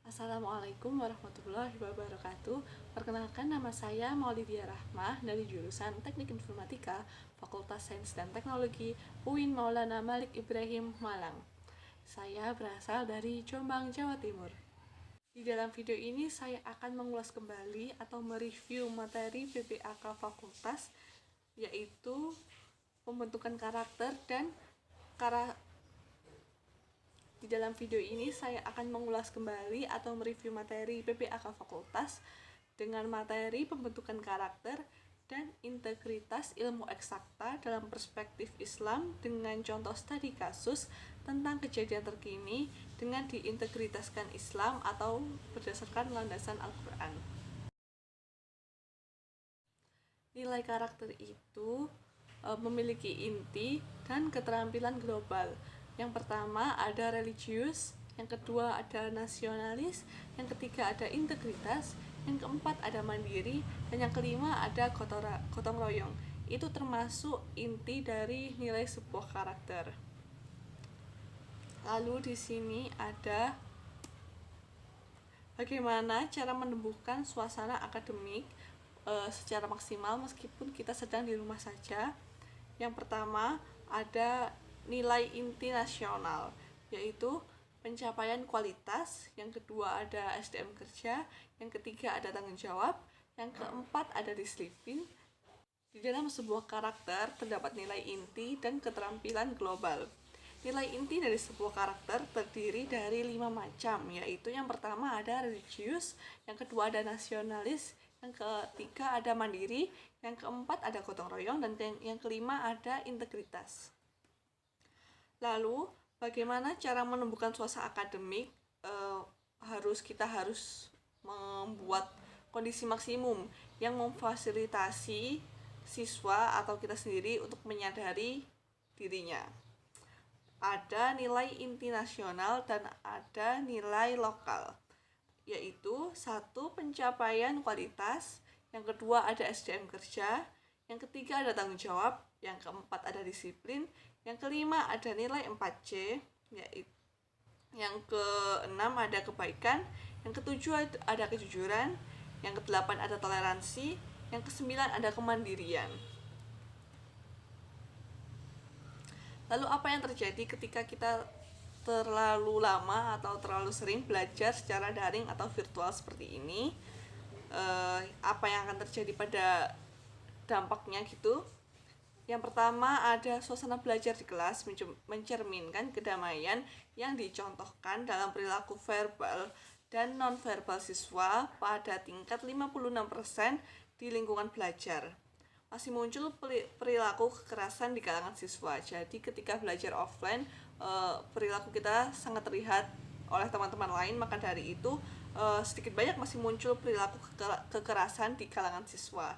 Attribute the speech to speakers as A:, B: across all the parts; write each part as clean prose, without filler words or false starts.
A: Assalamualaikum warahmatullahi wabarakatuh. Perkenalkan, nama saya Maulidia Rahmah dari jurusan Teknik Informatika, Fakultas Sains dan Teknologi UIN Maulana Malik Ibrahim, Malang. Saya berasal dari Jombang, Jawa Timur. Di dalam video ini saya akan mengulas kembali atau mereview materi PPAK Fakultas, yaitu pembentukan karakter dan Di dalam video ini saya akan mengulas kembali atau mereview materi PPAK Fakultas dengan materi pembentukan karakter dan integritas ilmu eksakta dalam perspektif Islam dengan contoh studi kasus tentang kejadian terkini dengan diintegritaskan Islam atau berdasarkan landasan Al-Quran. Nilai karakter itu memiliki inti dan keterampilan global. Yang pertama ada religius, yang kedua ada nasionalis, yang ketiga ada integritas, yang keempat ada mandiri, dan yang kelima ada gotong royong. Itu termasuk inti dari nilai sebuah karakter. Lalu di sini ada bagaimana cara menumbuhkan suasana akademik secara maksimal meskipun kita sedang di rumah saja. Yang pertama ada nilai inti nasional, yaitu pencapaian kualitas. Yang kedua ada SDM kerja, yang ketiga ada tanggung jawab, yang keempat ada disiplin. Di dalam sebuah karakter terdapat nilai inti dan keterampilan global. Nilai inti dari sebuah karakter terdiri dari 5 macam, yaitu yang pertama ada religius, yang kedua ada nasionalis, yang ketiga ada mandiri, yang keempat ada gotong royong, dan yang kelima ada integritas. Lalu, bagaimana cara menumbuhkan suasana akademik? Kita harus membuat kondisi maksimum yang memfasilitasi siswa atau kita sendiri untuk menyadari dirinya. Ada nilai inti nasional dan ada nilai lokal, yaitu satu pencapaian kualitas, yang kedua ada SDM kerja, yang ketiga ada tanggung jawab, yang keempat ada disiplin, yang kelima ada nilai 4C, yaitu yang keenam ada kebaikan, yang ketujuh ada kejujuran, yang kedelapan ada toleransi, yang kesembilan ada kemandirian. Lalu apa yang terjadi ketika kita terlalu lama atau terlalu sering belajar secara daring atau virtual seperti ini? Apa yang akan terjadi pada dampaknya gitu? Yang pertama ada suasana belajar di kelas mencerminkan kedamaian yang dicontohkan dalam perilaku verbal dan non-verbal siswa pada tingkat 56% di lingkungan belajar. Masih muncul perilaku kekerasan di kalangan siswa. Jadi ketika belajar offline, perilaku kita sangat terlihat oleh teman-teman lain, maka dari itu sedikit banyak masih muncul perilaku kekerasan di kalangan siswa.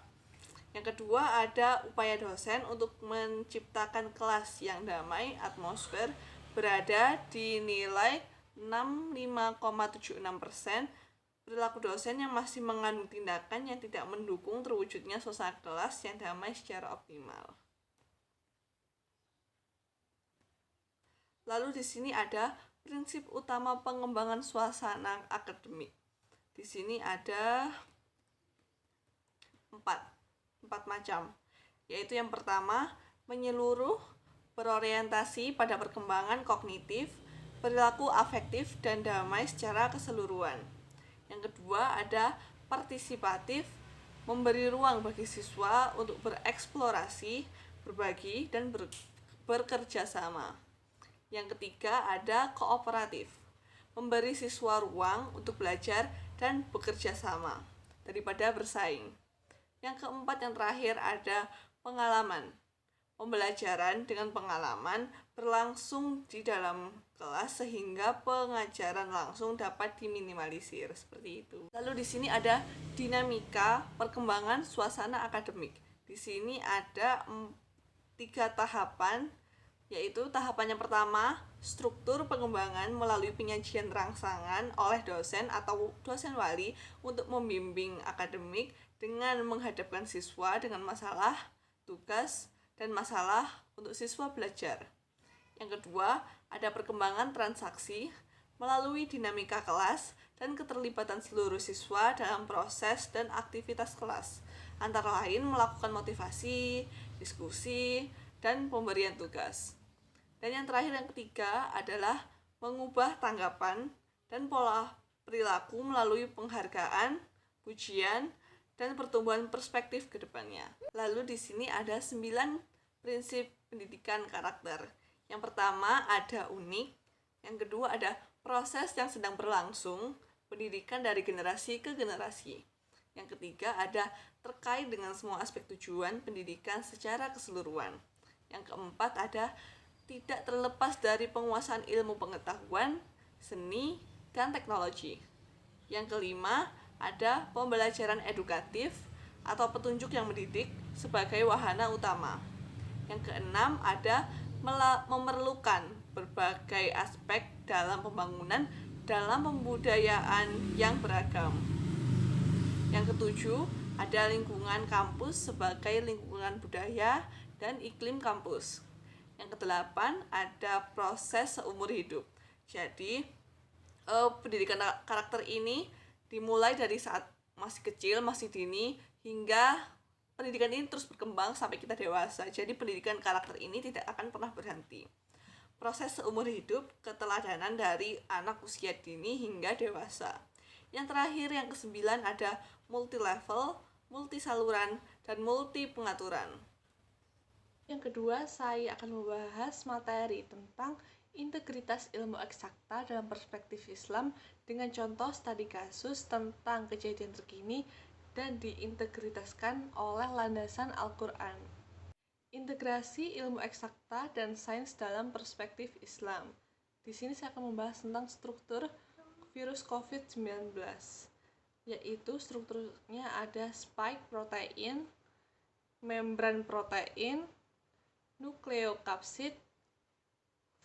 A: Yang kedua ada upaya dosen untuk menciptakan kelas yang damai, atmosfer berada di nilai 65,76%. Perilaku dosen yang masih mengandung tindakan yang tidak mendukung terwujudnya suasana kelas yang damai secara optimal. Lalu di sini ada prinsip utama pengembangan suasana akademik. Di sini ada 4 macam, yaitu yang pertama menyeluruh, berorientasi pada perkembangan kognitif, perilaku afektif, dan damai secara keseluruhan. Yang kedua ada partisipatif, memberi ruang bagi siswa untuk bereksplorasi, berbagi, dan bekerja sama. Yang ketiga ada kooperatif, memberi siswa ruang untuk belajar dan bekerja sama daripada bersaing. Yang keempat, yang terakhir ada pengalaman. Pembelajaran dengan pengalaman berlangsung di dalam kelas sehingga pengajaran langsung dapat diminimalisir, seperti itu. Lalu di sini ada dinamika perkembangan suasana akademik. Di sini ada 3 tahapan, yaitu tahapan yang pertama, struktur pengembangan melalui penyajian rangsangan oleh dosen atau dosen wali untuk membimbing akademik dengan menghadapkan siswa dengan masalah, tugas, dan masalah untuk siswa belajar. Yang kedua, ada perkembangan transaksi melalui dinamika kelas dan keterlibatan seluruh siswa dalam proses dan aktivitas kelas, antara lain melakukan motivasi, diskusi, dan pemberian tugas. Dan yang terakhir, yang ketiga, adalah mengubah tanggapan dan pola perilaku melalui penghargaan, pujian, dan pertumbuhan perspektif ke depannya. Lalu di sini ada 9 prinsip pendidikan karakter. Yang pertama ada unik, yang kedua ada proses yang sedang berlangsung, pendidikan dari generasi ke generasi. Yang ketiga ada terkait dengan semua aspek tujuan pendidikan secara keseluruhan. Yang keempat ada tidak terlepas dari penguasaan ilmu pengetahuan, seni, dan teknologi. Yang kelima ada pembelajaran edukatif atau petunjuk yang mendidik sebagai wahana utama. Yang keenam ada memerlukan berbagai aspek dalam pembangunan dalam pembudayaan yang beragam. Yang ketujuh ada lingkungan kampus sebagai lingkungan budaya dan iklim kampus. Yang kedelapan ada proses seumur hidup. Jadi pendidikan karakter ini dimulai dari saat masih kecil, masih dini, hingga pendidikan ini terus berkembang sampai kita dewasa. Jadi pendidikan karakter ini tidak akan pernah berhenti. Proses seumur hidup, keteladanan dari anak usia dini hingga dewasa. Yang terakhir, yang kesembilan ada multi level, multi saluran, dan multi pengaturan. Yang kedua, saya akan membahas materi tentang integritas ilmu eksakta dalam perspektif Islam dengan contoh studi kasus tentang kejadian terkini dan diintegritaskan oleh landasan Al-Quran. Integrasi ilmu eksakta dan sains dalam perspektif Islam. Di sini saya akan membahas tentang struktur virus COVID-19, yaitu strukturnya ada spike protein, membran protein, nukleokapsid,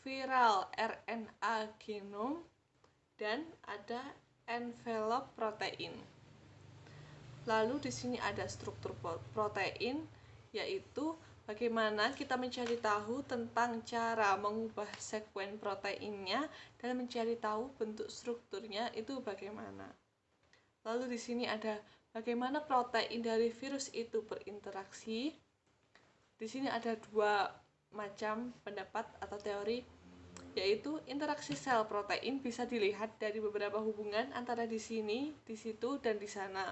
A: viral RNA genom, dan ada envelope protein. Lalu di sini ada struktur protein, yaitu bagaimana kita mencari tahu tentang cara mengubah sekuen proteinnya dan mencari tahu bentuk strukturnya itu bagaimana. Lalu di sini ada bagaimana protein dari virus itu berinteraksi. Di sini ada dua macam pendapat atau teori, yaitu interaksi sel protein bisa dilihat dari beberapa hubungan antara di sini, di situ, dan di sana.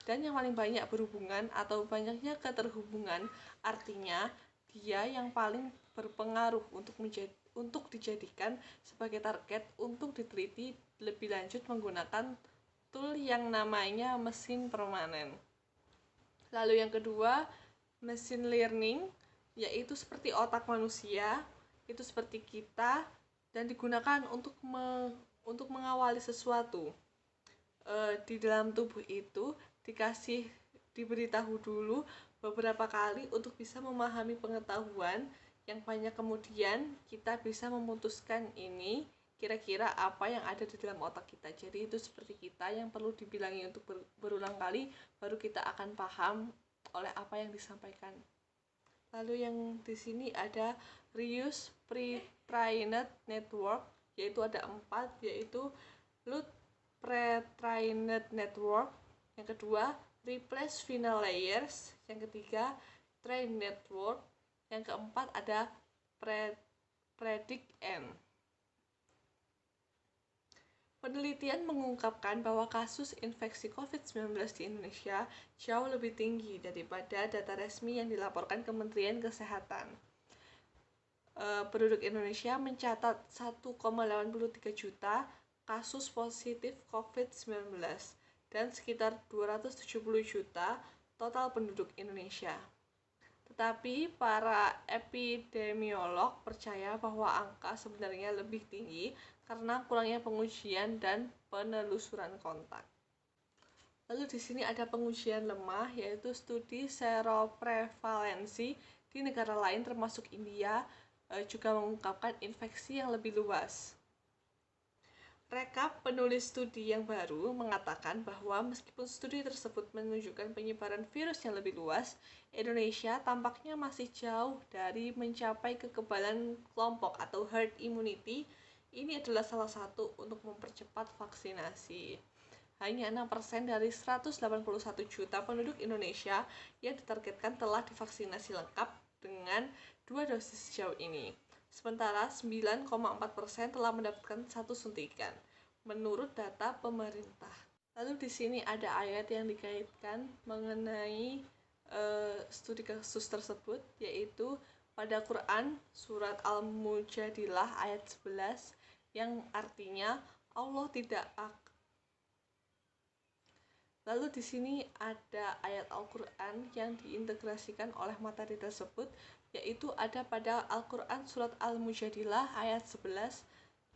A: Dan yang paling banyak berhubungan atau banyaknya keterhubungan artinya dia yang paling berpengaruh untuk dijadikan sebagai target untuk diteliti lebih lanjut menggunakan tool yang namanya mesin permanen. Lalu yang kedua, machine learning, yaitu seperti otak manusia, itu seperti kita, dan digunakan untuk mengawali sesuatu. Di dalam tubuh itu diberitahu dulu beberapa kali untuk bisa memahami pengetahuan yang banyak, kemudian kita bisa memutuskan ini kira-kira apa yang ada di dalam otak kita. Jadi itu seperti kita yang perlu dibilangi untuk berulang kali baru kita akan paham oleh apa yang disampaikan. Lalu yang di sini ada reuse pre-trained network, yaitu ada 4, yaitu load pre-trained network. Yang kedua, replace final layers. Yang ketiga, train network. Yang keempat ada predict end. Penelitian mengungkapkan bahwa kasus infeksi COVID-19 di Indonesia jauh lebih tinggi daripada data resmi yang dilaporkan Kementerian Kesehatan. Penduduk Indonesia mencatat 1,83 juta kasus positif COVID-19 dan sekitar 270 juta total penduduk Indonesia. Tetapi para epidemiolog percaya bahwa angka sebenarnya lebih tinggi karena kurangnya pengujian dan penelusuran kontak. Lalu di sini ada pengujian lemah, yaitu studi seroprevalensi di negara lain termasuk India juga mengungkapkan infeksi yang lebih luas. Rekap penulis studi yang baru mengatakan bahwa meskipun studi tersebut menunjukkan penyebaran virus yang lebih luas, Indonesia tampaknya masih jauh dari mencapai kekebalan kelompok atau herd immunity Ini adalah salah satu untuk mempercepat vaksinasi. Hanya 6% dari 181 juta penduduk Indonesia yang ditargetkan telah divaksinasi lengkap dengan 2 dosis sejauh ini. Sementara 9,4% telah mendapatkan 1 suntikan, menurut data pemerintah. Lalu di sini ada ayat yang dikaitkan mengenai studi kasus tersebut, yaitu pada Quran surat Al-Mujadilah ayat 11 yang artinya Allah tidak akan. Lalu di sini ada ayat Al-Qur'an yang diintegrasikan oleh materi tersebut, yaitu ada pada Al-Qur'an surat Al-Mujadilah ayat 11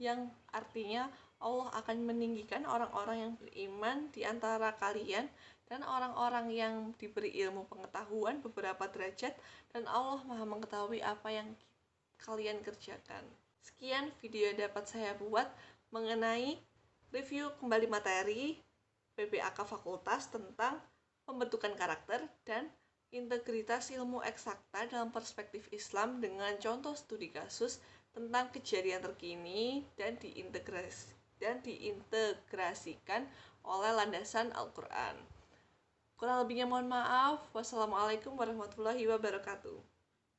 A: yang artinya Allah akan meninggikan orang-orang yang beriman di antara kalian dan orang-orang yang diberi ilmu pengetahuan beberapa derajat, dan Allah Maha mengetahui apa yang kalian kerjakan. Sekian video yang dapat saya buat mengenai review kembali materi PBAK Fakultas tentang pembentukan karakter dan integritas ilmu eksakta dalam perspektif Islam dengan contoh studi kasus tentang kejadian terkini dan diintegrasikan oleh landasan Al-Quran. Kurang lebihnya mohon maaf. Wassalamualaikum warahmatullahi wabarakatuh.